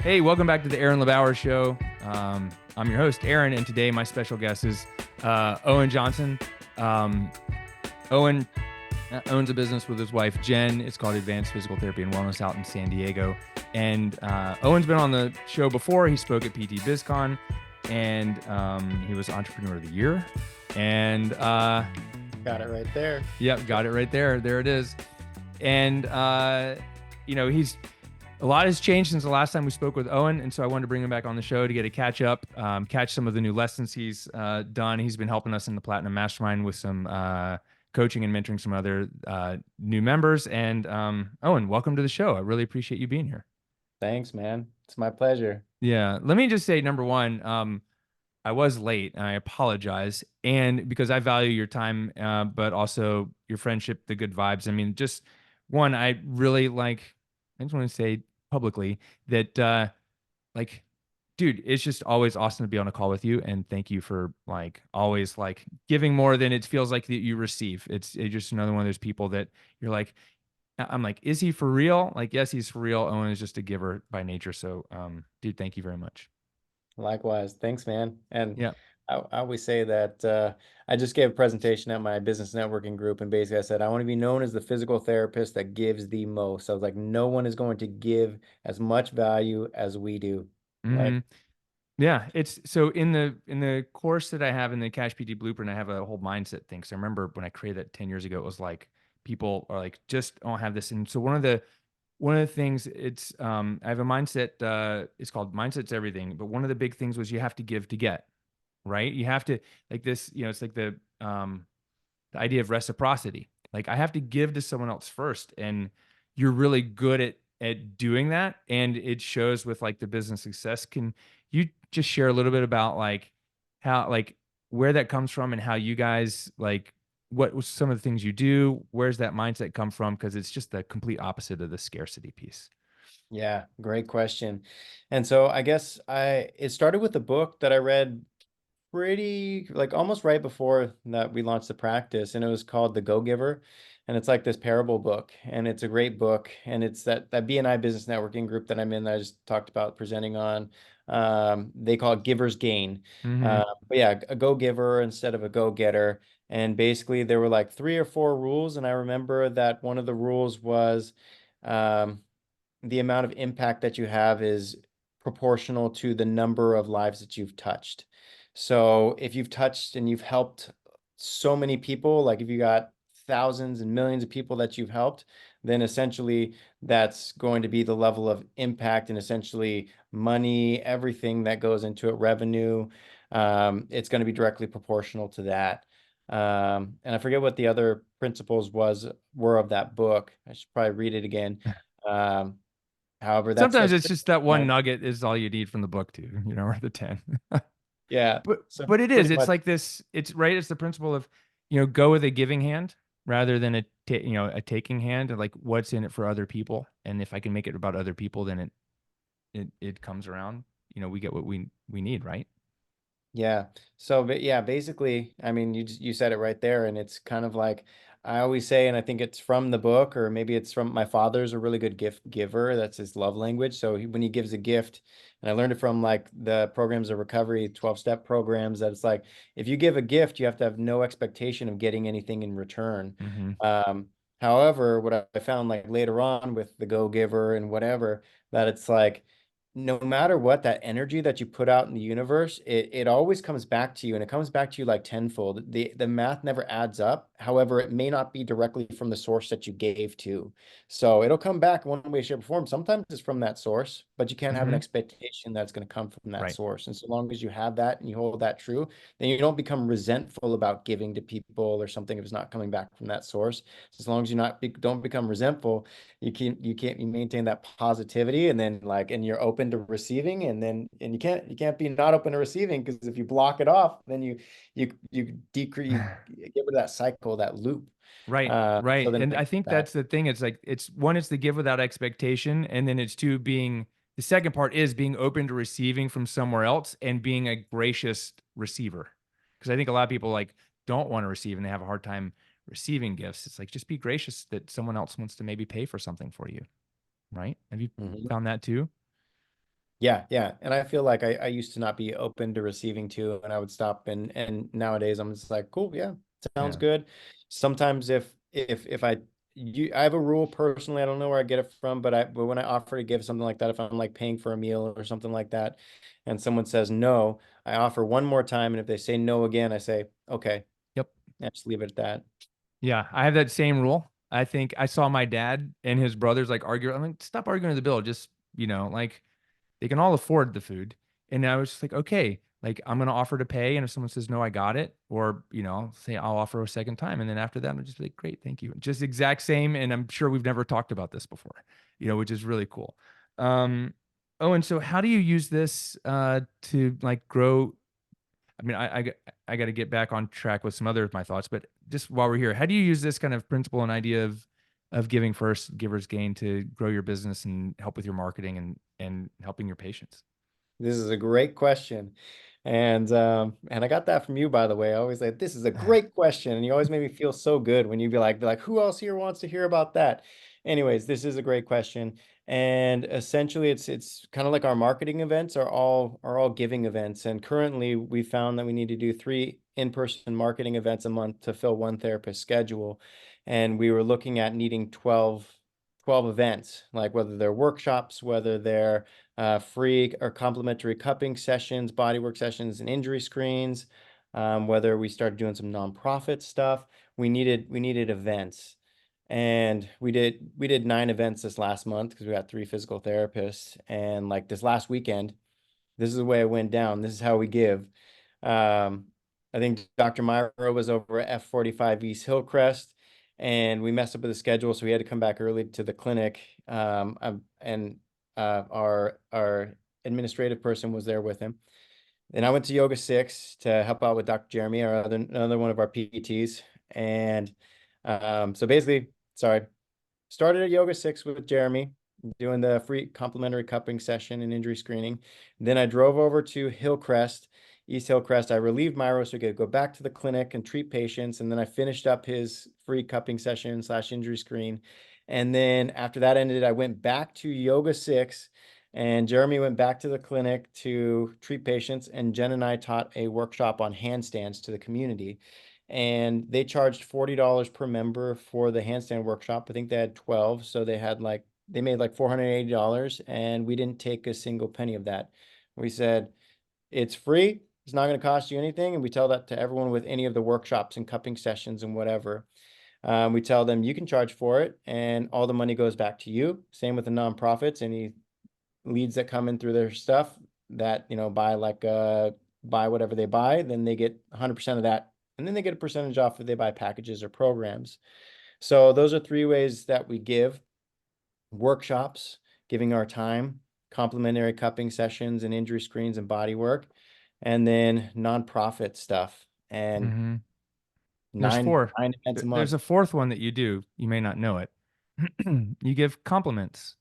Hey, welcome back to the Aaron LeBauer Show. I'm your host, Aaron, and today my special guest is Owen Johnston. Um, Owen owns a business with his wife, Jen. It's called Advanced Physical Therapy and Wellness out in San Diego. And Owen's been on the show before. He spoke at PT BizCon, and he was Entrepreneur of the Year. And got it right there. Yep, got it right there. There it is. And he's a lot has changed since the last time we spoke with Owen, and so I wanted to bring him back on the show to get a catch up, catch some of the new lessons he's done. He's been helping us in the Platinum Mastermind with some coaching and mentoring some other new members. And Owen, welcome to the show. I really appreciate you being here. Thanks, man. It's my pleasure. Yeah, let me just say, number one, I was late, and I apologize, and because I value your time, but also your friendship, the good vibes. I mean, just one, I really like. I just want to say publicly that, dude, it's just always awesome to be on a call with you. And thank you for always giving more than it feels like that you receive. It's just another one of those people that you're like, I'm like, is he for real? Like, yes, he's for real. Owen is just a giver by nature. So, dude, thank you very much. Likewise. Thanks, man. And Yeah. I always say that I just gave a presentation at my business networking group, and basically I said, I want to be known as the physical therapist that gives the most. I was like, no one is going to give as much value as we do. Mm-hmm. Like, Yeah, it's so in the course that I have in the Cash PT Blueprint, I have a whole mindset thing. So I remember when I created that 10 years ago, it was like people are like, just don't have this. And so one of the things I have a mindset, it's called Mindset's Everything, but one of the big things was you have to give to get, right? You have to like this, it's like the idea of reciprocity. Like I have to give to someone else first, and you're really good at doing that, and it shows with like the business success. Can you just share a little bit about how where that comes from and how you guys what was some of the things you do? Where's that mindset come from? Because it's just the complete opposite of the scarcity piece. yeah, great question. And so I guess it started with a book that I read pretty like almost right before that we launched the practice, and it was called The Go-Giver, and it's like this parable book, and it's a great book, and it's that BNI business networking group that I'm in that I just talked about presenting on. They call it Giver's Gain. Mm-hmm. But yeah, a go-giver instead of a go-getter. And basically there were like 3 or 4 rules, and I remember that one of the rules was um, the amount of impact that you have is proportional to the number of lives that you've touched. So if you've touched and you've helped so many people, like if you got thousands and millions of people that you've helped, then essentially that's going to be the level of impact, and essentially money, everything that goes into it, revenue, it's going to be directly proportional to that. And I forget what the other principles were of that book. I should probably read it again. Um, However, Sometimes that's it's pretty just that one much, nugget is all you need from the book too, or the 10. yeah. But So but it is. pretty It's much, like this. It's right. It's the principle of, go with a giving hand rather than a taking hand. And like what's in it for other people. And if I can make it about other people, then it comes around. We get what we need, right? yeah. So, but yeah, basically, I mean, you said it right there, and it's kind of like I always say, and I think it's from the book, or maybe it's from my father's a really good gift giver. That's his love language. So when he gives a gift, and I learned it from like the programs of recovery, 12-step programs, that it's like if you give a gift, you have to have no expectation of getting anything in return. Mm-hmm. Um, However, what I found like later on with the go giver and whatever, that it's like no matter what, that energy that you put out in the universe, it always comes back to you, and it comes back to you like tenfold. The math never adds up. However, it may not be directly from the source that you gave to. So it'll come back one way, shape, or form. Sometimes it's from that source, but you can't have an Mm-hmm. expectation that's going to come from that Right. source. And so long as you have that and you hold that true, then you don't become resentful about giving to people or something if it's not coming back from that source. So as long as don't become resentful, you maintain that positivity, and then and you're open to receiving, and you can't be not open to receiving, because if you block it off, then you decrease, you get rid of that cycle, that loop. Right. So Right. then it And I makes it think back. that's the thing. It's like it's one, it's the give without expectation, and then it's two, being the second part is being open to receiving from somewhere else and being a gracious receiver. Because I think a lot of people don't want to receive and they have a hard time receiving gifts. It's like just be gracious that someone else wants to maybe pay for something for you. Right? Have you Mhm. found that too? Yeah, yeah. And I feel like I used to not be open to receiving too, and I would stop and nowadays I'm just like, cool, yeah, sounds Yeah. good. Sometimes if I have a rule personally, I don't know where I get it from, but when I offer to give something like that, if I'm like paying for a meal or something like that, and someone says no, I offer one more time, and if they say no again, I say, okay, Yep. yeah, just leave it at that. Yeah. I have that same rule. I think I saw my dad and his brothers like argue. I'm like, stop arguing the bill. Just, like they can all afford the food. And I was just like, okay, like I'm gonna offer to pay. And if someone says no, I got it. Or, say I'll offer a second time. And then after that, I'm just like, great, thank you. Just exact same. And I'm sure we've never talked about this before, which is really cool. Um, oh, and so how do you use this to like grow? I mean, I got to get back on track with some other of my thoughts, but just while we're here, how do you use this kind of principle and idea of giving first, givers gain to grow your business and help with your marketing and helping your patients? This is a great question. And I got that from you, by the way. I always say this is a great question. And you always made me feel so good when you'd be like, who else here wants to hear about that? Anyways, this is a great question. And essentially it's kind of like our marketing events are all giving events. And currently we found that we need to do 3 in-person marketing events a month to fill one therapist schedule. And we were looking at needing 12 events, like whether they're workshops, whether they're free or complimentary cupping sessions, bodywork sessions, and injury screens. Whether we started doing some nonprofit stuff, we needed events, and we did 9 events this last month because we got 3 physical therapists. And like this last weekend, this is the way it went down. This is how we give. Um, I think Dr. Myra was over at F45 East Hillcrest, and we messed up with the schedule, so we had to come back early to the clinic. And our administrative person was there with him. Then I went to Yoga 6 to help out with Dr. Jeremy, another one of our PTs. And so basically, sorry, started at Yoga 6 with Jeremy, doing the free complimentary cupping session and injury screening. Then I drove over to Hillcrest, East Hillcrest. I relieved Myro so he could go back to the clinic and treat patients. And then I finished up his free cupping session slash injury screen. And then after that ended, I went back to Yoga 6, and Jeremy went back to the clinic to treat patients. And Jen and I taught a workshop on handstands to the community, and they charged $40 per member for the handstand workshop. I think they had 12, so they made like $480, and we didn't take a single penny of that. We said it's free, it's not going to cost you anything, and we tell that to everyone with any of the workshops and cupping sessions and whatever. We tell them you can charge for it, and all the money goes back to you. Same with the nonprofits. Any leads that come in through their stuff that buy whatever they buy, then they get 100% of that, and then they get a percentage off if they buy packages or programs. So those are 3 ways that we give: workshops, giving our time, complimentary cupping sessions and injury screens and body work, and then nonprofit stuff. And Mm-hmm. There's nine 4. nine events a There's month. a fourth one that you do. You may not know it. You give compliments.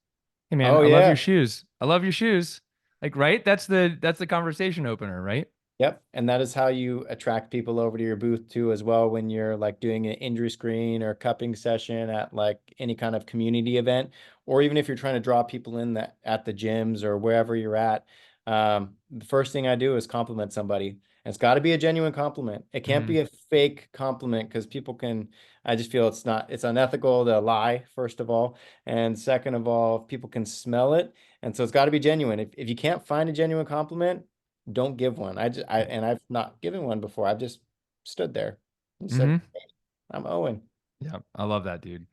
Hey man, Oh I love your yeah. shoes. I love your shoes. Like, right? That's the conversation opener, right? Yep. And that is how you attract people over to your booth too, as well, when you're like doing an injury screen or cupping session at like any kind of community event, or even if you're trying to draw people in that at the gyms or wherever you're at. The first thing I do is compliment somebody. And it's got to be a genuine compliment. It can't Mm-hmm. be a fake compliment, because I just feel it's unethical to lie, first of all. And second of all, people can smell it. And so it's got to be genuine. If you can't find a genuine compliment, don't give one. And I've not given one before. I've just stood there and said, Mm-hmm. "Hey, I'm Owen." Yeah, I love that, dude.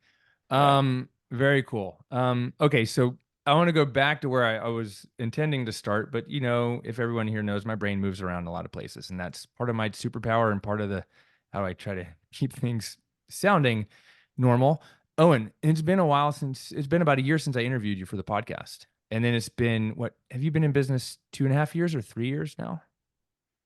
Yeah. Very cool. Okay, so I want to go back to where I was intending to start, but if everyone here knows, my brain moves around a lot of places, and that's part of my superpower and part of the how I try to keep things sounding normal. Owen, it's been a while since it's been about a year since I interviewed you for the podcast. And then it's been what have you been in business 2.5 years or 3 years now?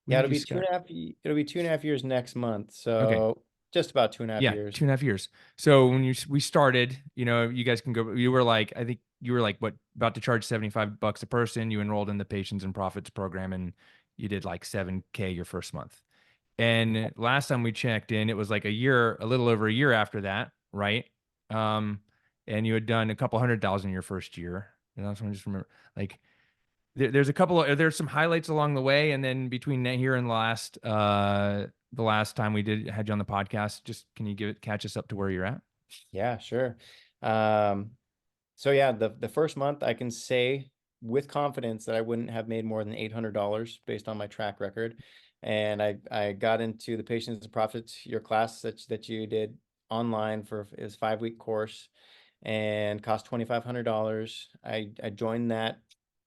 When Yeah, did you start? it'll be 2.5 years next month. Okay. So just about 2.5 Yeah, years. 2.5 years. So when we started, you guys can go. You were like, I think you were like, what, about to charge $75 a person. You enrolled in the Patients and Profits program, and you did like 7K your first month. And last time we checked in, it was like a little over a year after that, right? Um, and you had done a couple 100,000 your first year. And that's when I just remember, like, there's a couple of, there's some highlights along the way. And then between here and the last time we had you on the podcast, just, can you catch us up to where you're at? Yeah, sure. Um, so yeah, the first month I can say with confidence that I wouldn't have made more than $800 based on my track record. And I got into the Patience and Profits, your class that you did online for is 5-week course and cost $2,500. I joined that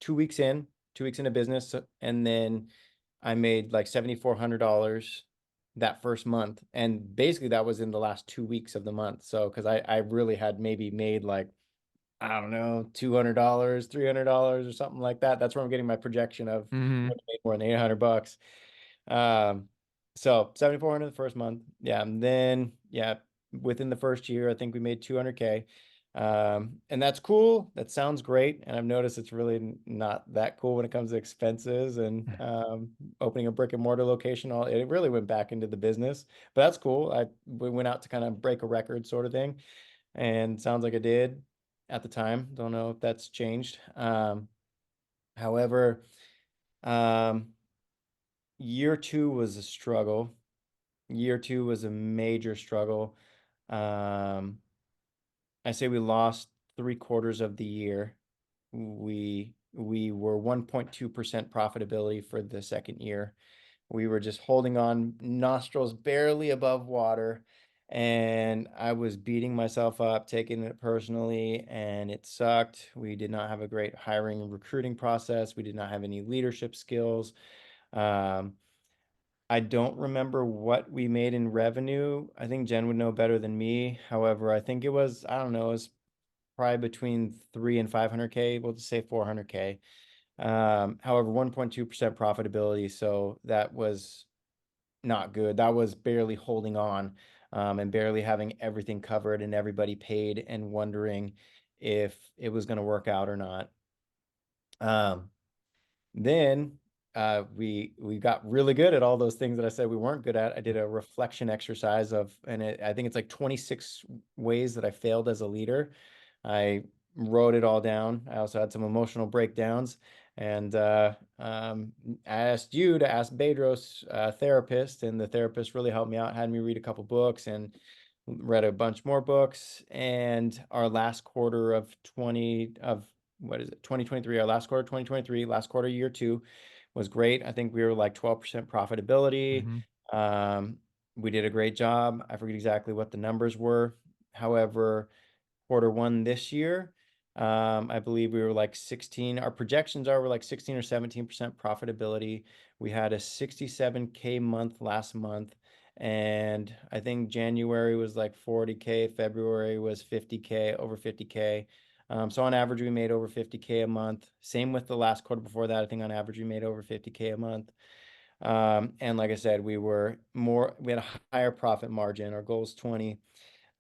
2 weeks in, 2 weeks into business, and then I made like $7,400 that first month. And basically that was in the last 2 weeks of the month. So because I really had maybe made like, I don't know, $200, $300 or something like that. That's where I'm getting my projection of Mm-hmm. what I made more than $800. Um, so 7,400 the first month. Yeah. And then, yeah, within the first year, I think we made 200K. And that's cool. That sounds great. And I've noticed it's really not that cool when it comes to expenses and opening a brick and mortar location. It really went back into the business, but that's cool. We went out to kind of break a record sort of thing, and sounds like it did at the time. Don't know if that's changed. However, um, year two was a struggle. Year two was a major struggle. Um, I say we lost 3/4 of the year. We were 1.2% profitability for the second year. We were just holding on, nostrils barely above water, and I was beating myself up, taking it personally, and it sucked. We did not have a great hiring and recruiting process. We did not have any leadership skills. Um, I don't remember what we made in revenue. I think Jen would know better than me. However, I think it was, I don't know, it was probably between 3 and 500K. We'll just say 400K. However, 1.2% profitability. So that was not good. That was barely holding on, and barely having everything covered and everybody paid and wondering if it was going to work out or not. Um, then we got really good at all those things that I said we weren't good at. I did a reflection exercise I think it's like 26 ways that I failed as a leader. I wrote it all down. I also had some emotional breakdowns, and I asked you to ask Bedros, therapist, and the therapist really helped me out. Had me read a couple books and read a bunch more books. And our last quarter of 2023, our last quarter 2023, last quarter year two was great. I think we were like 12% profitability. Mm-hmm. Um, we did a great job. I forget exactly what the numbers were. However, quarter one this year, I believe we were like 16. Our projections are we're like 16 or 17% profitability. We had a 67K month last month. And I think January was like 40K, February was 50K, over 50K. So on average, we made over 50K a month. Same with the last quarter before that. I think on average, we made over 50K a month. And like I said, we had a higher profit margin. Our goal is 20.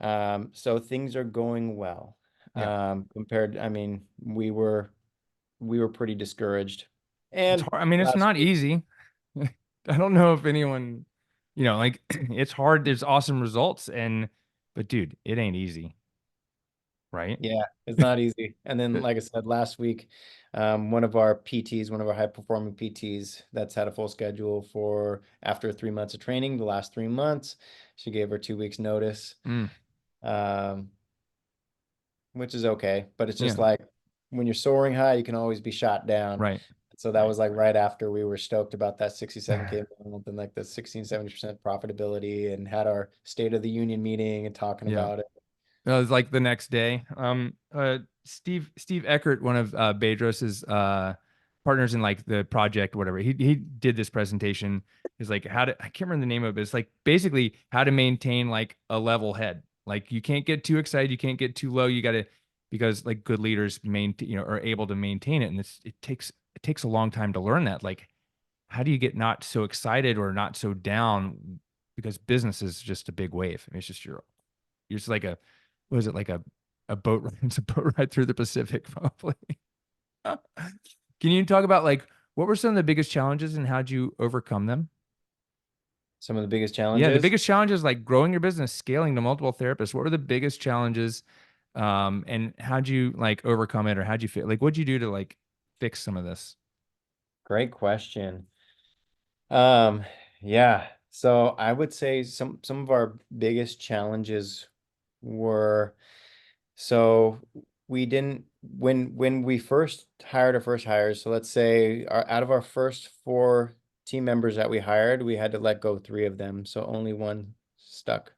So things are going well. Yeah. I mean, we were pretty discouraged. It's And hard. I mean, it's last not week, easy. I don't know if anyone, like it's hard. There's awesome results but dude, it ain't easy, right? yeah, it's not easy. And then, like I said, last week, one of our PTs, one of our high performing PTs that's had a full schedule for after 3 months of training, the last 3 months, she gave her 2 weeks notice. Mm, Um, which is okay. But it's just yeah. like when you're soaring high, you can always be shot down. Right. So that Right. was like right after we were stoked about that 67K month and like the 16, 70% profitability, and had our State of the Union meeting and talking Yeah. about it. It was like the next day. Steve Eckert, one of Bedros's partners in like the project, whatever. He did this presentation. Is like I can't remember the name of it. It's like basically how to maintain like a level head. Like you can't get too excited, you can't get too low. You got to, because like good leaders are able to maintain it, and it takes a long time to learn that. Like how do you get not so excited or not so down, because business is just a big wave. I mean, it's just you're just like was it like a boat ride? It's a boat ride through the Pacific, probably. Can you talk about like what were some of the biggest challenges and how'd you overcome them? Some of the biggest Yeah, the challenges. biggest challenges like growing your business, scaling to multiple therapists. What were the biggest challenges? And how'd you like overcome it, or how'd you feel? Like what'd you do to like fix some of this? Great question. Um, yeah. So I would say some of our biggest challenges were, so we didn't, when we first hired our first hires, so let's say out of our first four team members that we hired, we had to let go three of them, so only one stuck.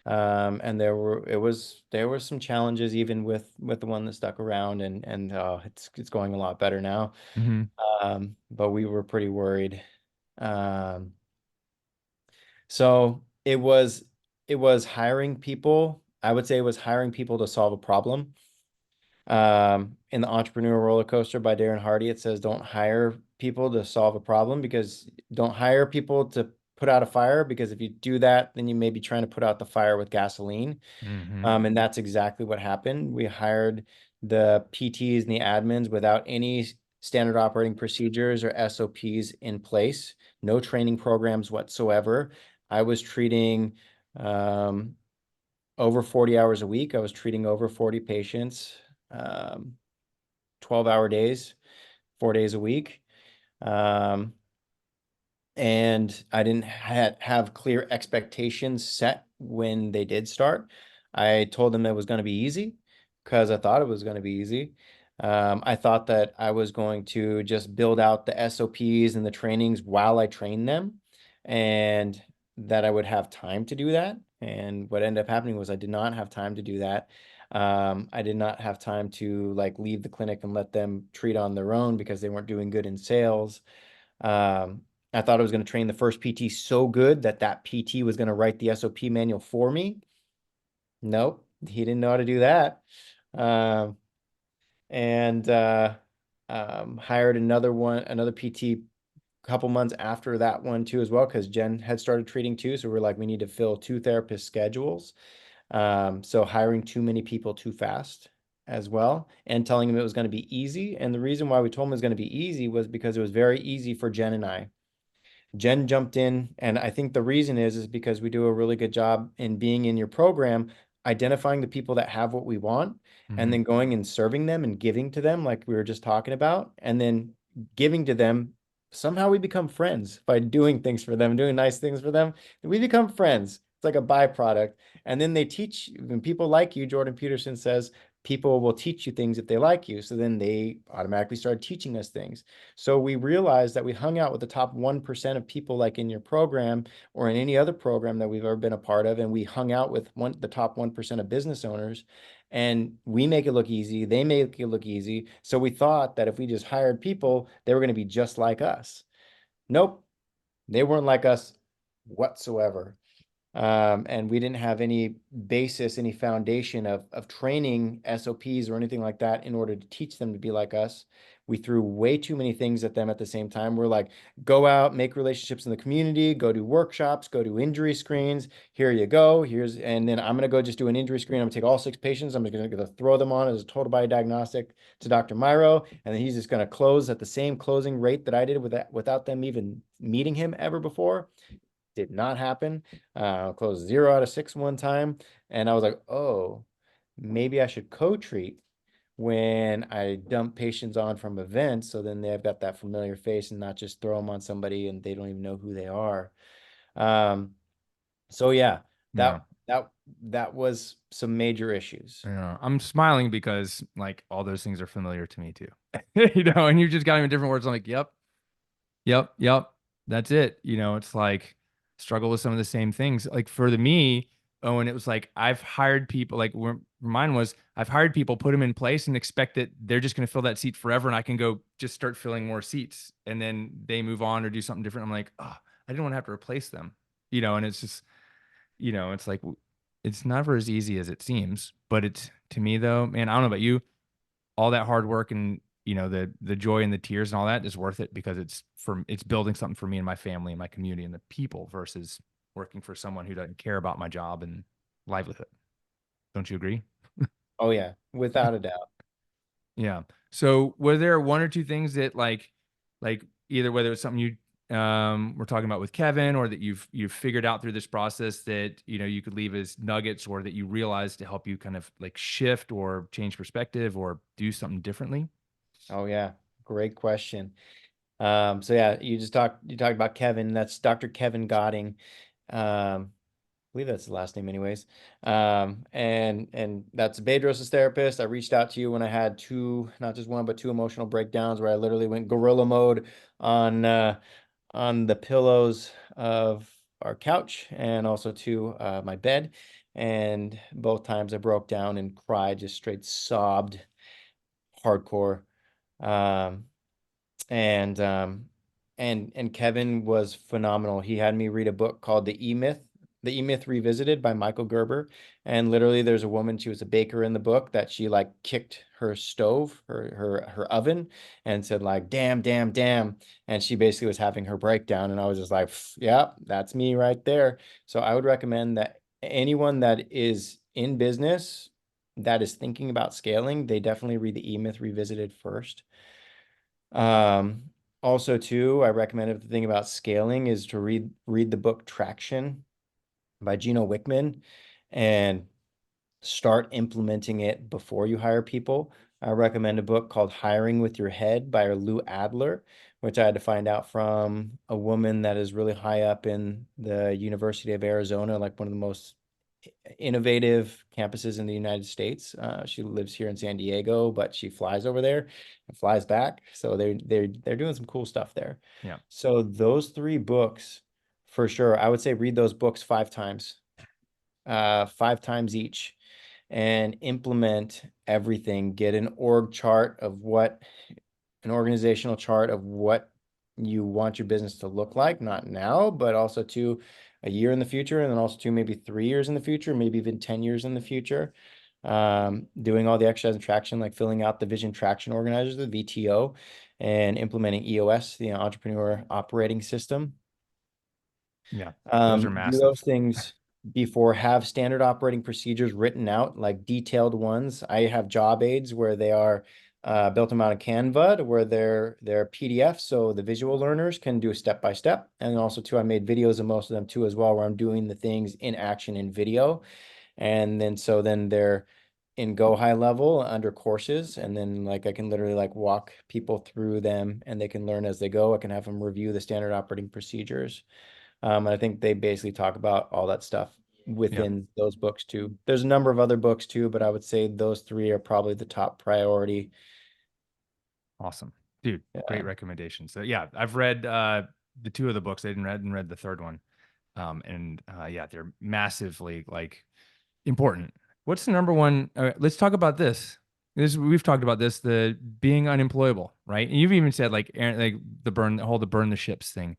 And there were some challenges even with the one that stuck around, and it's going a lot better now. Mm-hmm. But we were pretty worried. Um, so it was hiring people. I would say it was hiring people to solve a problem. In the Entrepreneur Roller Coaster by Darren Hardy, it says don't hire people to solve a problem, because don't hire people to put out a fire, because if you do that, then you may be trying to put out the fire with gasoline. Mm-hmm. And that's exactly what happened. We hired the PTs and the admins without any standard operating procedures or SOPs in place, no training programs whatsoever. I was treating over 40 hours a week. I was treating over 40 patients, 12-hour days, 4 days a week. Um, and I didn't have clear expectations set when they did start. I told them it was going to be easy because I thought it was going to be easy. I thought that I was going to just build out the SOPs and the trainings while I trained them, and that I would have time to do that. And what ended up happening was I did not have time to do that. I did not have time to like leave the clinic and let them treat on their own because they weren't doing good in sales. Um, I thought I was going to train the first PT so good that that PT was going to write the SOP manual for me. Nope, he didn't know how to do that. Um, and hired another PT a couple months after that one too as well, because Jen had started treating too. So we're like, we need to fill two therapist schedules. So hiring too many people too fast as well, and telling him it was going to be easy. And the reason why we told him it was going to be easy was because it was very easy for Jen and I. Jen jumped in, and I think the reason is because we do a really good job in being in your program, identifying the people that have what we want, and Mm-hmm. then going and serving them and giving to them, like we were just talking about, and then giving to them. Somehow we become friends by doing things for them, doing nice things for them. We become friends. It's like a byproduct. And then they teach, when people like you, Jordan Peterson says, people will teach you things if they like you. So then they automatically started teaching us things. So we realized that we hung out with the top 1% of people, like in your program or in any other program that we've ever been a part of. And we hung out with the top 1% of business owners, and we make it look easy. They make it look easy. So we thought that if we just hired people, they were going to be just like us. Nope. They weren't like us whatsoever. And we didn't have any basis, any foundation of training SOPs or anything like that in order to teach them to be like us. We threw way too many things at them at the same time. We're like, go out, make relationships in the community, go do workshops, go do injury screens. Here you go. And then I'm going to go just do an injury screen. I'm going to take all 6 patients. I'm going to throw them on as a total body diagnostic to Dr. Myro. And then he's just going to close at the same closing rate that I did without them even meeting him ever before. Did not happen. Closed 0 out of 6 one time. And I was like, oh, maybe I should co-treat when I dump patients on from events. So then they've got that familiar face and not just throw them on somebody and they don't even know who they are. Um, so yeah, Yeah. that was some major issues. Yeah. I'm smiling because like all those things are familiar to me too. And you just got them in different words. I'm like, yep, yep, yep. That's it. It's like struggle with some of the same things. Like for me, Owen, it was like I've hired people, like where mine was, I've hired people, put them in place and expect that they're just going to fill that seat forever. And I can go just start filling more seats and then they move on or do something different. I'm like, oh, I didn't want to have to replace them, and it's just, it's like, it's never as easy as it seems. But it's, to me though, man, I don't know about you, all that hard work and the joy and the tears and all that is worth it because it's building something for me and my family and my community and the people versus working for someone who doesn't care about my job and livelihood. Don't you agree? Oh yeah, without a doubt. Yeah. So were there one or two things that like either whether it's something you we're talking about with Kevin or that you've figured out through this process that you could leave as nuggets or that you realized to help you kind of like shift or change perspective or do something differently? Oh yeah, great question. So yeah, you talked about Kevin. That's Dr. Kevin Godding. I believe that's the last name anyways. And that's Bedros' therapist. I reached out to you when I had two, not just one, but two emotional breakdowns where I literally went gorilla mode on on the pillows of our couch and also to my bed. And both times I broke down and cried, just straight sobbed hardcore. Um, and and Kevin was phenomenal. He had me read a book called The E-Myth Revisited by Michael Gerber. And literally there's a woman, she was a baker in the book, that she like kicked her stove, her oven, and said like, damn, damn, damn. And she basically was having her breakdown. And I was just like, yeah, that's me right there. So I would recommend that anyone that is in business that is thinking about scaling, they definitely read the E-Myth Revisited first. Um, Also too, I recommend if the thing about scaling is to read the book Traction by Gino Wickman and start implementing it before you hire people. I recommend a book called Hiring with Your Head by Lou Adler, which I had to find out from a woman that is really high up in the University of Arizona, like one of the most innovative campuses in the United States. She lives here in San Diego, but she flies over there and flies back. So they're doing some cool stuff there. Yeah. So those three books, for sure, I would say read those books 5 times, 5 times each, and implement everything. Get an organizational chart of what you want your business to look like, not now, but also to a year in the future, and then also to maybe 3 years in the future, maybe even 10 years in the future. Doing all the exercise and traction, like filling out the vision traction organizers, the VTO, and implementing EOS, the entrepreneur operating system. Yeah. Those are Do those massive. things before, have standard operating procedures written out, like detailed ones. I have job aids where they are built them out of Canva, to where they're PDFs, so the visual learners can do a step by step. And also too, I made videos of most of them too as well, where I'm doing the things in action in video. And then so then they're in go high level under courses, and then like I can literally like walk people through them and they can learn as they go. I can have them review the standard operating procedures. And I think they basically talk about all that stuff Yeah. within those books too. There's a number of other books too, but I would say those three are probably the top priority. Awesome. Dude, great Yeah. recommendation. So yeah, I've read the two of the books. I didn't read the third one. And yeah, they're massively like important. What's the number one? Let's talk about this. This we've talked about this, the being unemployable, right? And you've even said like Aaron, like the burn the ships thing.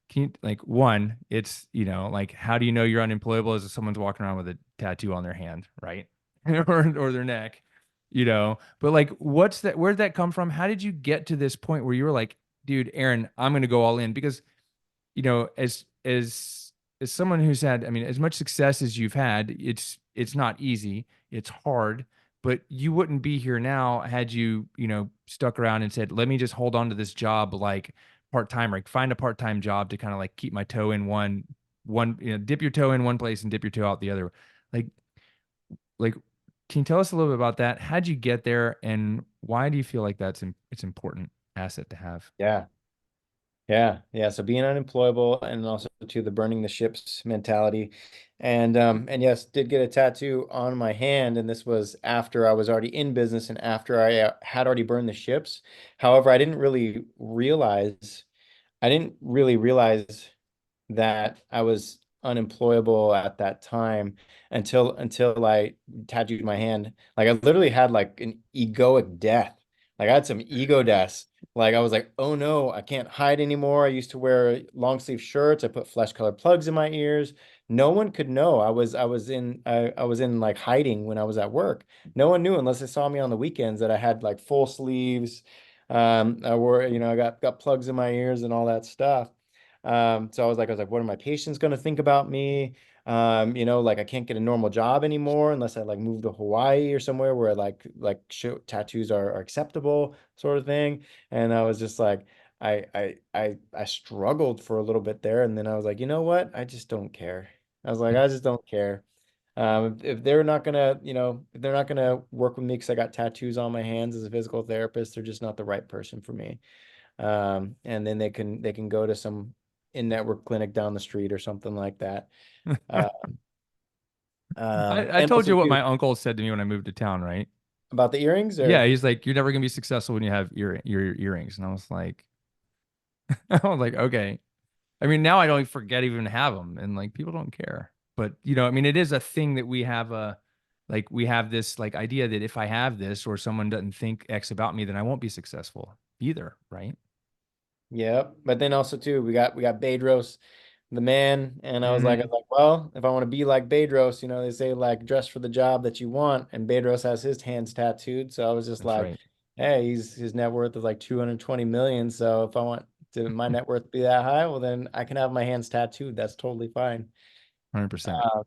Can you like one, it's like how do you know you're unemployable is if someone's walking around with a tattoo on their hand, right? Or their neck, But like what's that where'd that come from? How did you get to this point where you were like, dude, Aaron, I'm gonna go all in? Because as someone who's had, I mean, as much success as you've had, it's not easy, it's hard, but you wouldn't be here now had you, stuck around and said, let me just hold on to this job like part-time, or find a part-time job to kind of like keep my toe in one, dip your toe in one place and dip your toe out the other. Like like can you tell us a little bit about that? How'd you get there and why do you feel like it's important asset to have? Yeah. Yeah. Yeah. So being unemployable, and also to the burning the ships mentality. And yes, did get a tattoo on my hand. And this was after I was already in business and after I had already burned the ships. However, I didn't really realize that I was unemployable at that time until I tattooed my hand. Like I literally had like an egoic death. Like I had some ego deaths. Like I was like, oh no, I can't hide anymore. I used to wear long sleeve shirts. I put flesh colored plugs in my ears. No one could know. I was in like hiding when I was at work. No one knew unless they saw me on the weekends that I had like full sleeves. I wore, I got plugs in my ears and all that stuff. So I was like, what are my patients going to think about me? Like I can't get a normal job anymore unless I like move to Hawaii or somewhere where tattoos are acceptable, sort of thing. And I was just like, I struggled for a little bit there, and then I was like, you know what? I just don't care. I was like, I just don't care. If they're not gonna, if they're not gonna work with me because I got tattoos on my hands as a physical therapist, they're just not the right person for me. And then they can go to some in-network clinic down the street or something like that. Uh, I and told also you what too, my uncle said to me when I moved to town, right? about the earrings, Yeah, or he's like, you're never gonna be successful when you have your earrings. And I was like, I was like, okay. I mean, now I don't forget even have them, and like people don't care. But I mean, it is a thing that we have like we have this like idea that if I have this or someone doesn't think X about me, then I won't be successful either, right? yeah. But then also too, we got Bedros, the man, and I Hmm. was like, well, if I want to be like Bedros, they say like dress for the job that you want, and Bedros has his hands tattooed, so I was just That's like, right. hey, his net worth is like 220 million, so if I want to my net worth be that high, well then I can have my hands tattooed. That's totally fine. 100%. Uh,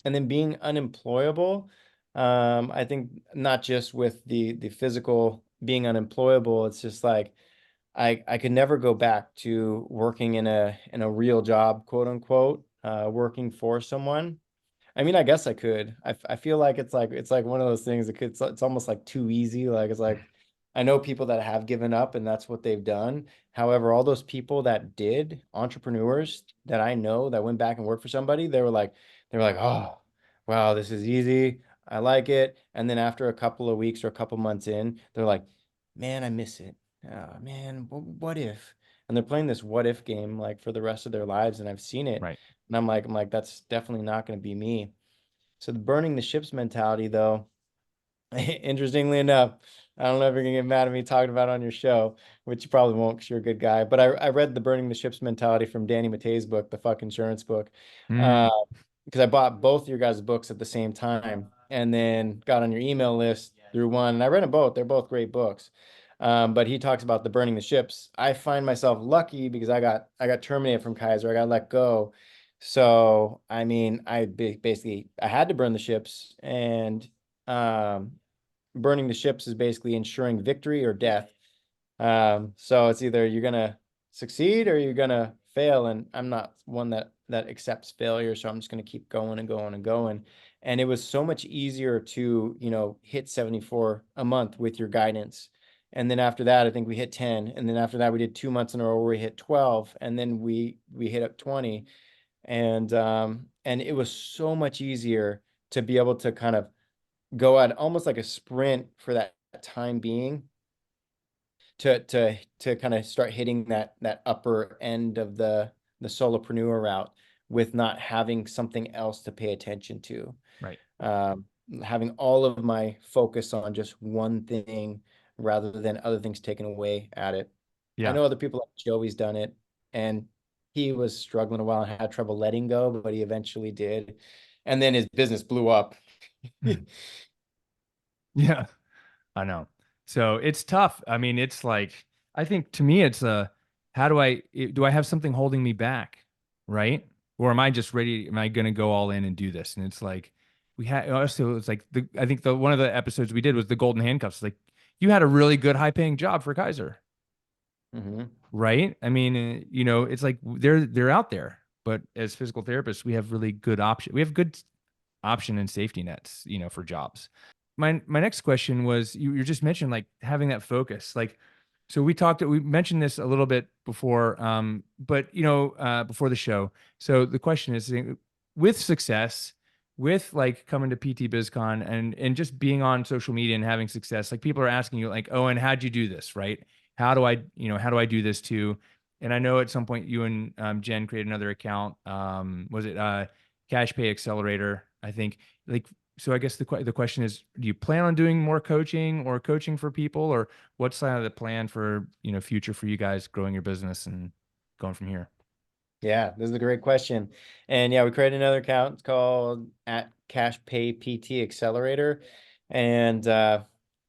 and then being unemployable, I think not just with the physical being unemployable, it's just like I could never go back to working in a real job, quote unquote, working for someone. I mean, I guess I could. I feel like it's like one of those things that it's almost like too easy. Like it's like I know people that have given up and that's what they've done. However, all those people that did, entrepreneurs that I know that went back and worked for somebody, they were like, "Oh, wow, this is easy. I like it." And then after a couple of weeks or a couple months in, they're like, "Man, I miss it. Oh, man, what if?" And they're playing this what if game like for the rest of their lives, and I've seen it. Right. And I'm like, that's definitely not going to be me. So the burning the ships mentality, though, interestingly enough, I don't know if you're gonna get mad at me talking about it on your show, which you probably won't because you're a good guy. But I read the burning the ships mentality from Danny Matei's book, the fuck insurance book, Hmm. uh, because I bought both your guys' books at the same time, and then got on your email list through one, and I read them both. They're both great books. But he talks about the burning the ships. I find myself lucky because I got terminated from Kaiser. I got let go. So I mean, basically I had to burn the ships, and um, burning the ships is basically ensuring victory or death. So it's either you're gonna succeed or you're gonna fail, and I'm not one that accepts failure, so I'm just gonna keep going and going and going. And it was so much easier to, hit 74 a month with your guidance. And then after that, I think we hit 10. And then after that, we did 2 months in a row where we hit 12. And then we hit up 20. And it was so much easier to be able to kind of go at almost like a sprint for that time being to kind of start hitting that upper end of the solopreneur route with not having something else to pay attention to. Right. Um, Having all of my focus on just one thing rather than other things taken away at it. I Yeah. know other people like Joey's done it, and he was struggling a while and had trouble letting go, but he eventually did. And then his business blew up. Yeah. I know. So it's tough. I mean, it's like I think to me it's how do I have something holding me back, right? Or am I just ready? Am I going to go all in and do this? And it's like we had also it's like I think the one of the episodes we did was the golden handcuffs. Like you had a really good high paying job for Kaiser, Hmm. right? I mean, it's like they're out there, but as physical therapists, we have really good option. We have good option and safety nets, for jobs. My next question was you just mentioned like having that focus. Like, so we mentioned this a little bit before, but before the show. So the question is with success, with like coming to PT BizCon and just being on social media and having success, like people are asking you like, oh, and how'd you do this, right? How do I do this too? And I know at some point you and Jen created another account. Was it Cash Pay Accelerator? I think like so. I guess the question is, do you plan on doing more coaching or coaching for people, or what's the plan for future for you guys growing your business and going from here? Yeah, this is a great question. And yeah, we created another account. It's called at Cash Pay PT Accelerator. And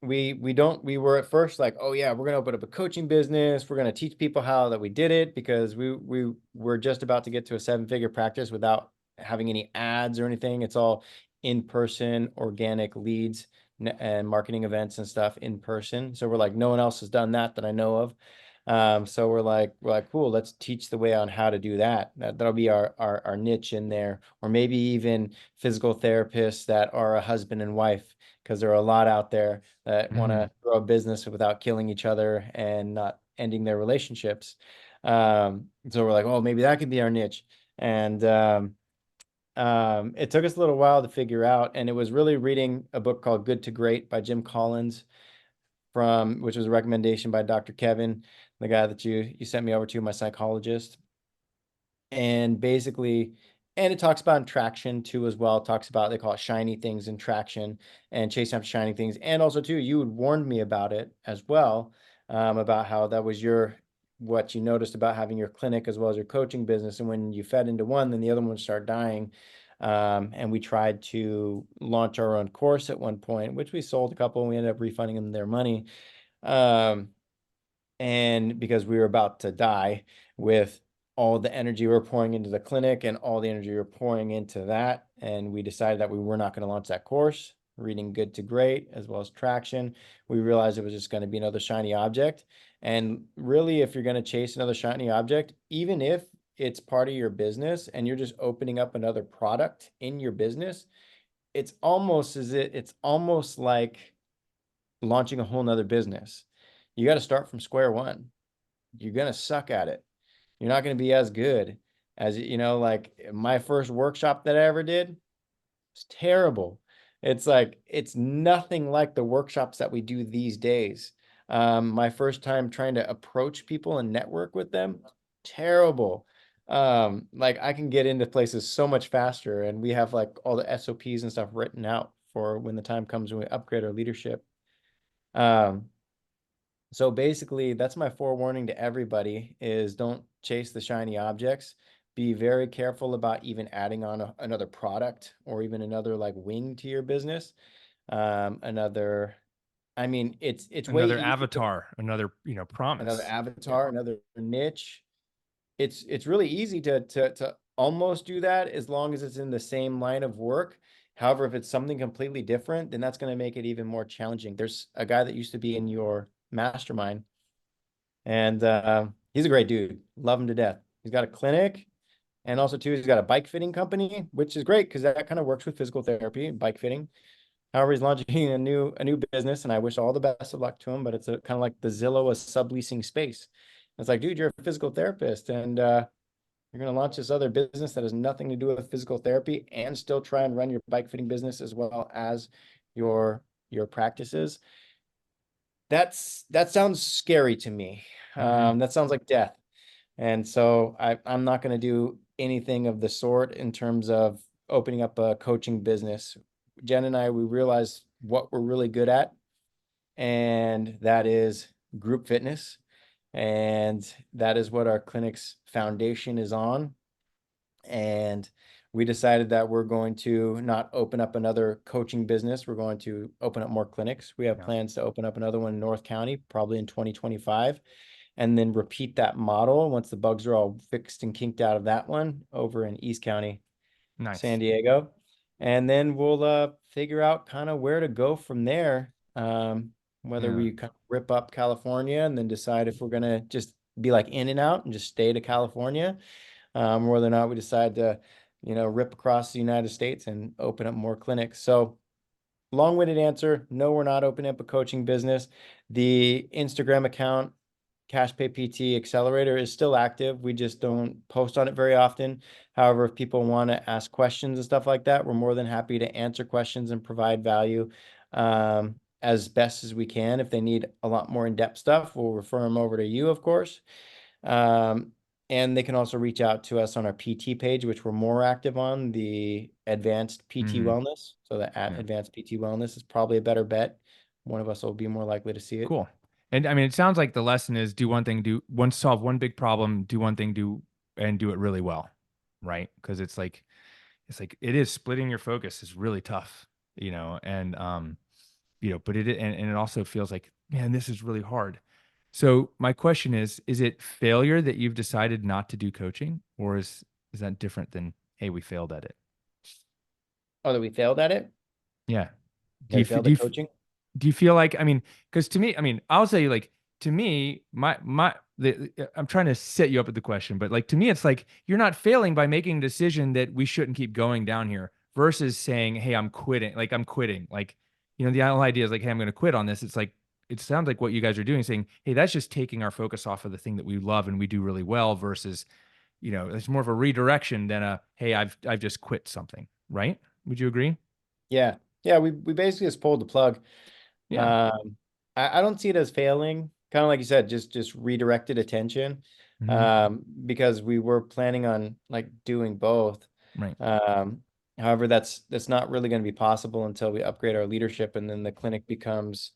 we were at first like, oh yeah, we're gonna open up a coaching business. We're gonna teach people how that we did it because we were just about to get to a seven-figure practice without having any ads or anything. It's all in-person organic leads and marketing events and stuff in person. So we're like, no one else has done that I know of. So we're like, cool, let's teach the way on how to do that. That'll be our niche in there, or maybe even physical therapists that are a husband and wife, because there are a lot out there that want Hmm. to grow a business without killing each other and not ending their relationships. So we're like, oh, maybe that could be our niche. And it took us a little while to figure out, and it was really reading a book called Good to Great by Jim Collins, which was a recommendation by Dr. Kevin, the guy that you sent me over to, my psychologist. And basically, and it talks about traction too as well. It talks about, they call it shiny things in traction, and chasing after shiny things. And also too, you had warned me about it as well, about how that was what you noticed about having your clinic as well as your coaching business. And when you fed into one, then the other one would start dying. And we tried to launch our own course at one point, which we sold a couple, and we ended up refunding them their money. And because we were about to die with all the energy we were pouring into the clinic and all the energy we were pouring into that, and we decided that we were not going to launch that course, reading Good to Great as well as Traction. We realized it was just going to be another shiny object. And really, if you're going to chase another shiny object, even if it's part of your business and you're just opening up another product in your business, it's almost like launching a whole nother business. You got to start from square one. You're going to suck at it. You're not going to be as good as, like my first workshop that I ever did was terrible. It's like, it's nothing like the workshops that we do these days. My first time trying to approach people and network with them, terrible. Like I can get into places so much faster, and we have like all the SOPs and stuff written out for when the time comes when we upgrade our leadership. So basically, that's my forewarning to everybody is don't chase the shiny objects. Be very careful about even adding on another product or even another like wing to your business. I mean, it's way Another easier to avatar, another, another promise. avatar, another niche. It's really easy to almost do that as long as it's in the same line of work. However, if it's something completely different, then that's going to make it even more challenging. There's a guy that used to be in your mastermind, and he's a great dude. Love him to death. He's got a clinic, and also too, he's got a bike fitting company, which is great because that kind of works with physical therapy, bike fitting. However, he's launching a new business, and I wish all the best of luck to him. But it's kind of like the Zillow of subleasing space. It's like, dude, you're a physical therapist, and you're going to launch this other business that has nothing to do with physical therapy, and still try and run your bike fitting business as well as your practices. That sounds scary to me. That sounds like death. And so I'm not going to do anything of the sort in terms of opening up a coaching business. Jen and I, we realize what we're really good at, and that is group fitness. And that is what our clinic's foundation is on. And we decided that we're going to not open up another coaching business. We're going to open up more clinics. We have Yeah. plans to open up another one in North County, probably in 2025, and then repeat that model once the bugs are all fixed and kinked out of that one over in East County, San Nice. Diego. And then we'll figure out kind of where to go from there. Whether Yeah. we kind of rip up California and then decide if we're going to just be like in and out and just stay to California, whether or not we decide to, rip across the United States and open up more clinics. So long-winded answer, no, we're not opening up a coaching business. The Instagram account, Cash PT Accelerator, is still active. We just don't post on it very often. However, if people want to ask questions and stuff like that, we're more than happy to answer questions and provide value as best as we can. If they need a lot more in-depth stuff, we'll refer them over to you, of course. And they can also reach out to us on our PT page, which we're more active on, the Advanced PT Wellness. So the Yeah. Advanced PT Wellness is probably a better bet. One of us will be more likely to see it. Cool. And I mean, it sounds like the lesson is do one thing, solve one big problem, do one thing, do it really well. Right. Because it is splitting your focus is really tough, and but and it also feels like, man, this is really hard. So my question is it failure that you've decided not to do coaching, or is that different than, hey, we failed at it? Oh, that we failed at it? Yeah. Do That you we f- failed do at you coaching? do you feel like, I mean, because to me, I mean, I'll say, like, to me, I'm trying to set you up with the question, but like, to me, it's like you're not failing by making a decision that we shouldn't keep going down here versus saying, hey, I'm quitting. Like, I'm quitting. Like, the whole idea is like, hey, I'm going to quit on this. It's like, it sounds like what you guys are doing, saying, hey, that's just taking our focus off of the thing that we love and we do really well versus, it's more of a redirection than a, hey, I've just quit something, right? Would you agree? Yeah. Yeah, we basically just pulled the plug. Yeah. Um, I don't see it as failing. Kind of like you said, just redirected attention. Hmm. Because we were planning on like doing both. Right. Um, However, that's not really going to be possible until we upgrade our leadership and then the clinic becomes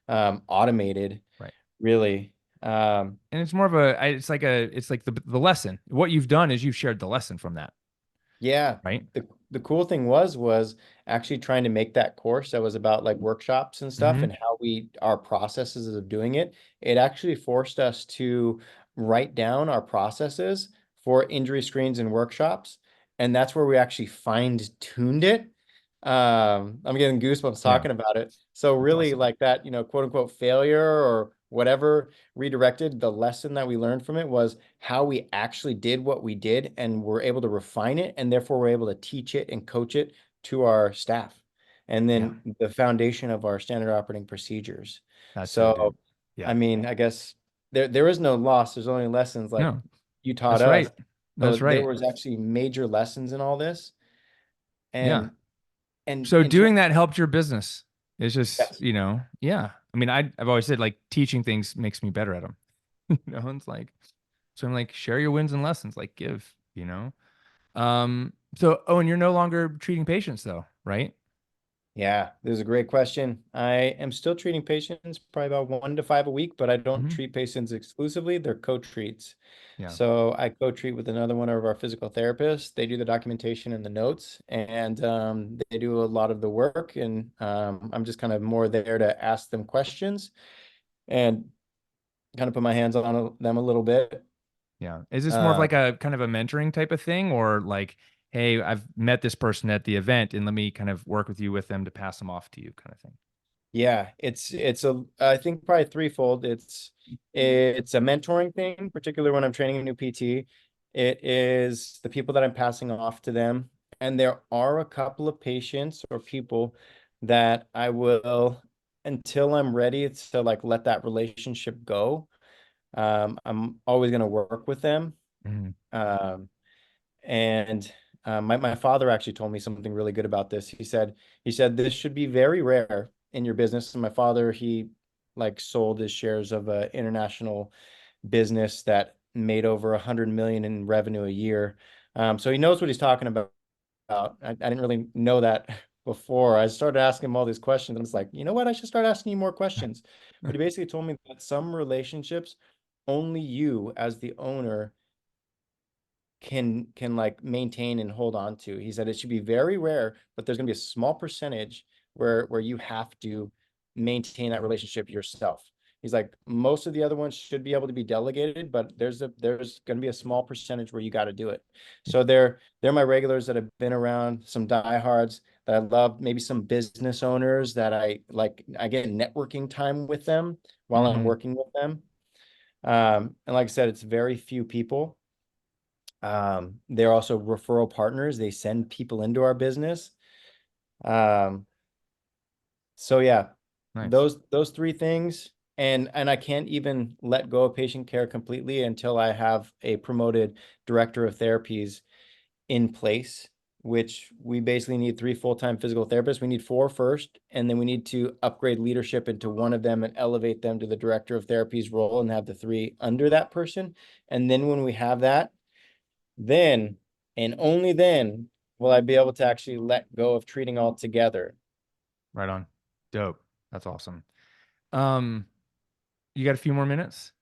automated, Right. really. Um, And it's more of it's like the lesson. What you've done is you've shared the lesson from that, Yeah, right? the cool thing was actually trying to make that course that was about like workshops and stuff Hmm. and how our processes of doing it. It actually forced us to write down our processes for injury screens and workshops, and that's where we actually fine-tuned it. I'm getting goosebumps Yeah. talking about it. So That's really awesome. like that, quote unquote failure or whatever redirected, the lesson that we learned from it was how we actually did what we did and we're able to refine it and therefore we're able to teach it and coach it to our staff. And Yeah. then the foundation of our standard operating procedures. That's so good. So, Yeah. I mean, I guess there is no loss. There's only lessons like No, you taught that's us. right. So That's there right. was actually major lessons in all this. Yeah. And So in terms, doing that helped your business. It's just, yes. yeah. I mean, I've always said like teaching things makes me better at them. It's like, so I'm like, share your wins and lessons, like give. So, oh, and you're no longer treating patients though, right? Yeah, this is a great question. I am still treating patients probably about 1 to 5 a week, but I don't Hmm. treat patients exclusively. They're co-treats. Yeah. So I co-treat with another one of our physical therapists. They do the documentation and the notes, and they do a lot of the work. And I'm just kind of more there to ask them questions and kind of put my hands on them a little bit. Yeah. Is this more of Uh, like a kind of a mentoring type of thing or like, hey, I've met this person at the event and let me kind of work with you with them to pass them off to you kind of thing? Yeah, it's a I think probably threefold. It's a mentoring thing, particularly when I'm training a new PT. It is the people that I'm passing off to them. And there are a couple of patients or people that I will, until I'm ready to like let that relationship go. I'm always going to work with them. Hmm. Um, and my father actually told me something really good about this. He said this should be very rare in your business. And my father, he like sold his shares of a international business that made over 100 million in revenue a year. So he knows what he's talking about. I didn't really know that before. I started asking him all these questions, and it's like, you know what? I should start asking you more questions. But he basically told me that some relationships, only you as the owner can like maintain and hold on to. He said it should be very rare, but there's gonna be a small percentage where you have to maintain that relationship yourself. He's like, most of the other ones should be able to be delegated, but there's gonna be a small percentage where you got to do it. So they're my regulars that have been around, some diehards that I love, maybe some business owners that I like. I get networking time with them while I'm Hmm. working with them. And like I said, it's very few people. They're also referral partners. They send people into our business. Um, so yeah, Nice. those three things, and I can't even let go of patient care completely until I have a promoted director of therapies in place, which we basically need 3 full-time physical therapists. We need four first, and then we need to upgrade leadership into one of them and elevate them to the director of therapies role and have the three under that person. And then when we have that, then and only then will I be able to actually let go of treating altogether. Right on. Dope. That's awesome. Um, you got a few more minutes?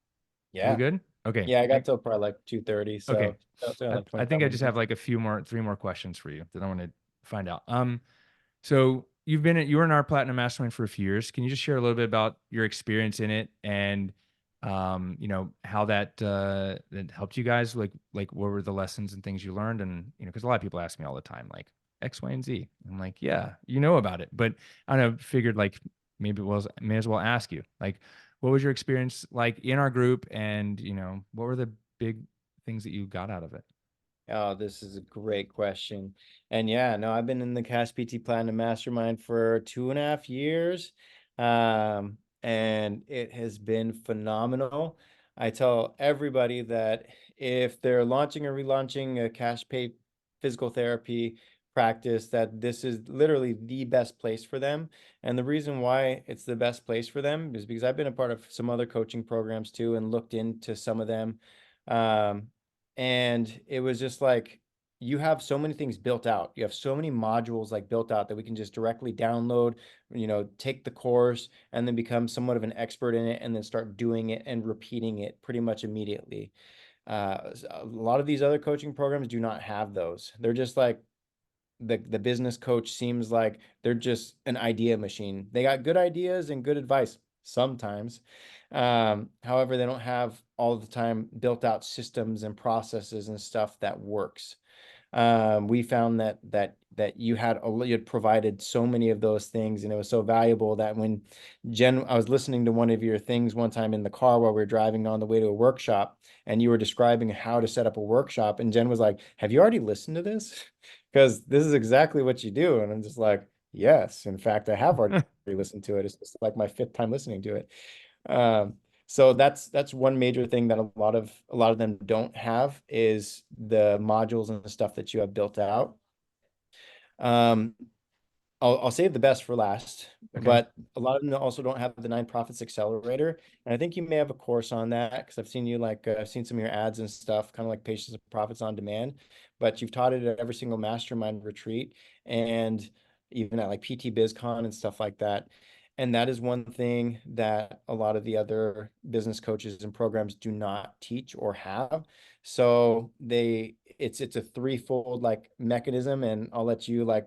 Are we Yeah. good? Okay. Yeah, I got till probably like 2:30, Okay. so that's only like I think 25 I just have minutes. like three more questions for you that I want to find out. So you were in our Platinum Mastermind for a few years. Can you just share a little bit about your experience in it and, how that helped you guys? Like what were the lessons and things you learned? And, because a lot of people ask me all the time, like X, Y, and Z. I'm like, yeah, you know about it, but I don't know, figured like maybe may as well ask you, like, what was your experience like in our group and, what were the big things that you got out of it? Oh, this is a great question. And yeah, no, I've been in the Cash PT Platinum Mastermind for 2.5 years. and it has been phenomenal. I tell everybody that if they're launching or relaunching a cash pay physical therapy practice, that this is literally the best place for them. And the reason why it's the best place for them is because I've been a part of some other coaching programs too and looked into some of them. Um, and it was just like, you have so many things built out. You have so many modules like built out that we can just directly download, take the course and then become somewhat of an expert in it and then start doing it and repeating it pretty much immediately. A lot of these other coaching programs do not have those. They're just like, the business coach seems like they're just an idea machine. They got good ideas and good advice sometimes. However, they don't have all the time built out systems and processes and stuff that works. We found that you had provided so many of those things, and it was so valuable that when I was listening to one of your things one time in the car while we were driving on the way to a workshop, and you were describing how to set up a workshop, and Jen was like, "Have you already listened to this? Because this is exactly what you do." And I'm just like, "Yes, in fact, I have already listened to it. It's just like my fifth time listening to it." Um, so that's one major thing that a lot of them don't have is the modules and the stuff that you have built out. Um, I'll save the best for last, Okay. but a lot of them also don't have the Nine Profits Accelerator. And I think you may have a course on that because I've seen some of your ads and stuff, kind of like Patience and Profits on Demand, but you've taught it at every single mastermind retreat and even at like PT BizCon and stuff like that. And that is one thing that a lot of the other business coaches and programs do not teach or have. So it's a threefold like mechanism, and I'll let you like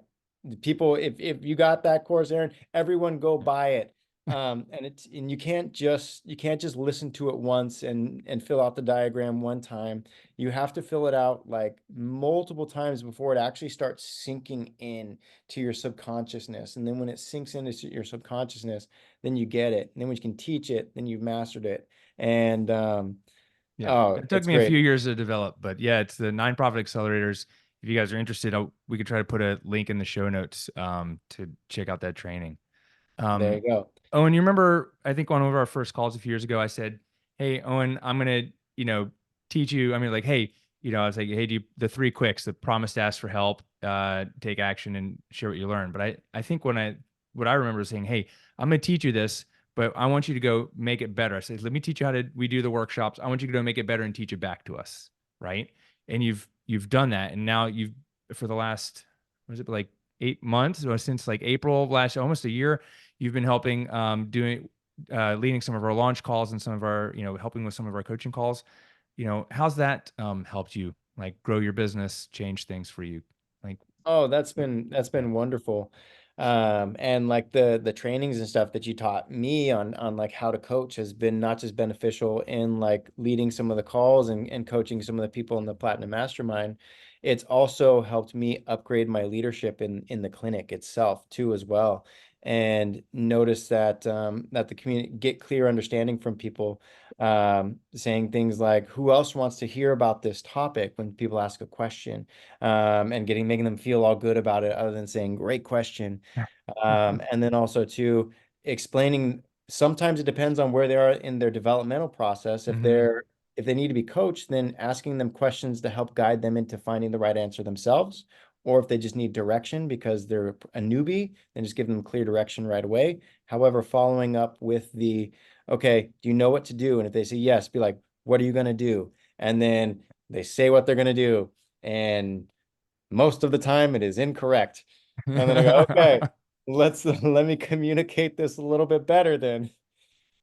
people, if you got that course, Aaron, everyone go buy it. And you can't just listen to it once and fill out the diagram one time. You have to fill it out like multiple times before it actually starts sinking in to your subconsciousness. And then when it sinks into your subconsciousness, then you get it. And then when you can teach it, then you've mastered it. And Yeah. oh, It took it's me a great. few years to develop, but yeah, it's the nine profit accelerators. If you guys are interested, we could try to put a link in the show notes to check out that training. There Um, you go. Owen, you remember, I think on one of our first calls a few years ago, I said, "Hey, Owen, I'm gonna, teach you." I mean, like, hey, I was like, "Hey, the three quicks: the promise to ask for help, take action, and share what you learn." But I think what I remember is saying, "Hey, I'm gonna teach you this, but I want you to go make it better." I said, "Let me teach you how to we do the workshops. I want you to go make it better and teach it back to us, right?" And you've done that, and now you've for the last was it like 8 months or since like April of last, almost a year, you've been helping doing leading some of our launch calls and some of our, helping with some of our coaching calls. How's that helped you like grow your business, change things for you? Like, Oh, that's been wonderful. And like the trainings and stuff that you taught me on like how to coach has been not just beneficial in like leading some of the calls and coaching some of the people in the Platinum Mastermind. It's also helped me upgrade my leadership in the clinic itself too as well. And notice that the community get clear understanding from people, saying things like, who else wants to hear about this topic when people ask a question, and making them feel all good about it, other than saying great question. And then also to explaining. Sometimes it depends on where they are in their developmental process. hmm If they need to be coached, then asking them questions to help guide them into finding the right answer themselves. Or if they just need direction because they're a newbie, then just give them clear direction right away. However, following up with okay, do you know what to do? And if they say yes, be like, what are you going to do? And then they say what they're going to do. And most of the time it is incorrect. And then I go, okay, let me communicate this a little bit better then.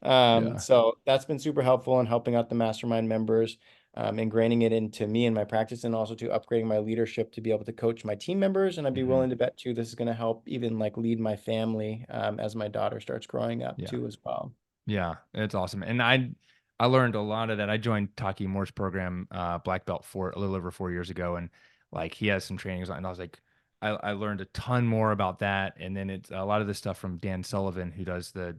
Yeah. So that's been super helpful in helping out the mastermind members, ingraining it into me and my practice, and also to upgrading my leadership to be able to coach my team members. And I'd be hmm willing to bet too, this is going to help even like lead my family, as my daughter starts growing up Yeah. too as well. Yeah, it's awesome. And I learned a lot of that. I joined Taki Moore's program, black belt for a little over 4 years ago, and like he has some trainings on, and I was like, I learned a ton more about that. And then it's a lot of the stuff from Dan Sullivan, who does the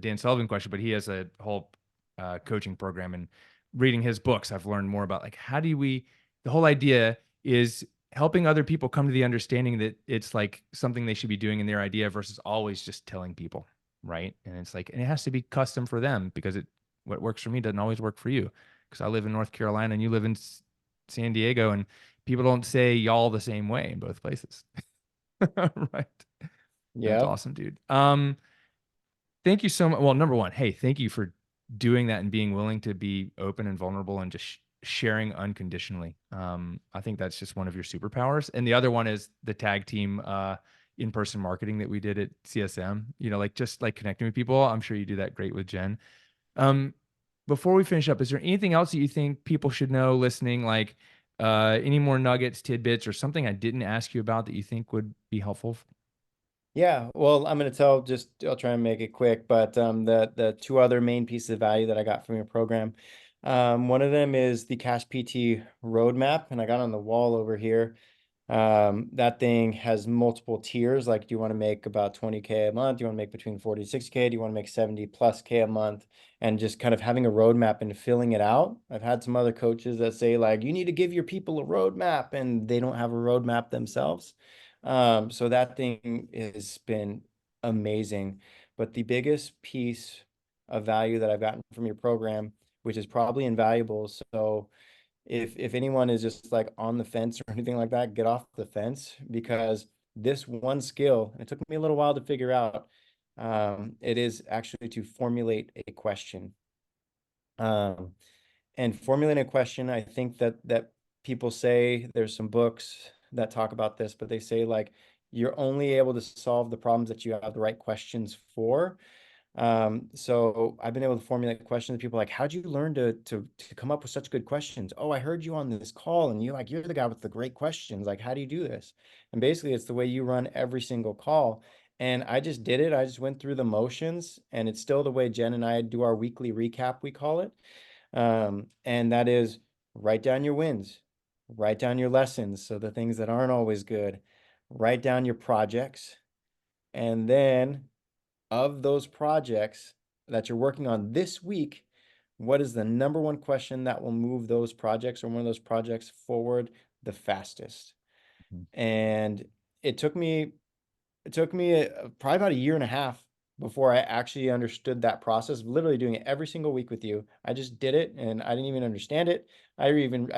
Dan Sullivan question, but he has a whole coaching program. And reading his books, I've learned more about like how do we. The whole idea is helping other people come to the understanding that it's like something they should be doing in their idea versus always just telling people. right? And it's like, and it has to be custom for them because what works for me doesn't always work for you. Because I live in North Carolina and you live in San Diego, and people don't say y'all the same way in both places. Right. That's Yep. awesome, dude. Thank you so much. Well, number one, hey, thank you for doing that and being willing to be open and vulnerable and just sharing unconditionally. I think that's just one of your superpowers. And the other one is the tag team in-person marketing that we did at CSM. You know, like just like connecting with people. I'm sure you do that great with Jen. Um, Before we finish up, is there anything else that you think people should know listening? Like any more nuggets, tidbits, or something I didn't ask you about that you think would be helpful? Yeah, well, I'm going to I'll try and make it quick, but the two other main pieces of value that I got from your program, one of them is the Cash PT roadmap, and I got on the wall over here. That thing has multiple tiers. Like, do you want to make about 20K a month? Do you want to make between 40 to 60K? Do you want to make 70 plus K a month? And just kind of having a roadmap and filling it out. I've had some other coaches that say, like, you need to give your people a roadmap, and they don't have a roadmap themselves. So that thing has been amazing. But the biggest piece of value that I've gotten from your program, which is probably invaluable. So if anyone is just like on the fence or anything like that, get off the fence, because this one skill, it took me a little while to figure out, it is actually to formulate a question. Um, and formulating a question, I think that people say, there's some books that talk about this, but they say like you're only able to solve the problems that you have the right questions for. So I've been able to formulate questions. People like, how'd you learn to come up with such good questions? Oh, I heard you on this call, and you're the guy with the great questions. Like, how do you do this? And basically, it's the way you run every single call. And I just did it. I just went through the motions, and it's still the way Jen and I do our weekly recap, we call it. And that is, write down your wins, write down your lessons. So the things that aren't always good, write down your projects, and then of those projects that you're working on this week, what is the number one question that will move those projects or one of those projects forward the fastest? Mhm. And it took me probably about a year and a half before I actually understood that process. Literally doing it every single week with you. I just did it and I didn't even understand it. I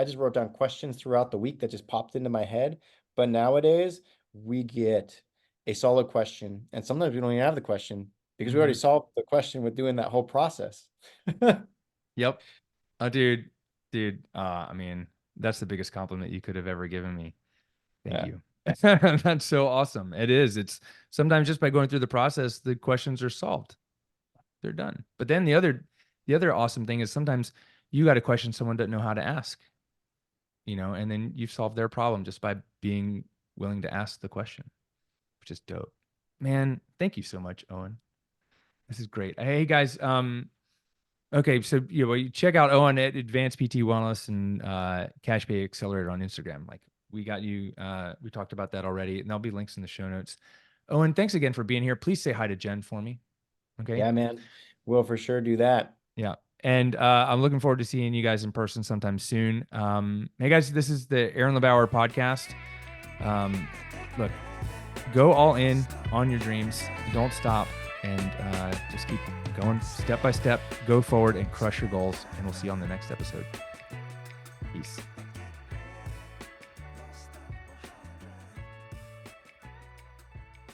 just wrote down questions throughout the week that just popped into my head. But nowadays we get a solid question, and sometimes we don't even have the question because we already Mhm. solved the question with doing that whole process. Yep. Oh, dude, I mean, that's the biggest compliment you could have ever given me. Thank Yeah. you. That's so awesome. It is. It's sometimes just by going through the process, the questions are solved. They're done. But then the other awesome thing is sometimes you got a question someone doesn't know how to ask, and then you've solved their problem just by being willing to ask the question, which is dope. Man, thank you so much, Owen. This is great. Hey guys, okay, so well, you check out Owen at Advanced PT Wellness and Cash Pay Accelerator on Instagram. Like we got you, we talked about that already, and there'll be links in the show notes. Owen, thanks again for being here. Please say hi to Jen for me. Okay. Yeah, man. We'll for sure do that. Yeah. And I'm looking forward to seeing you guys in person sometime soon. Hey guys, this is the Aaron LeBauer podcast. Um, Look, go all in on your dreams. Don't stop, and just keep going step by step. Go forward and crush your goals. And we'll see you on the next episode. Peace.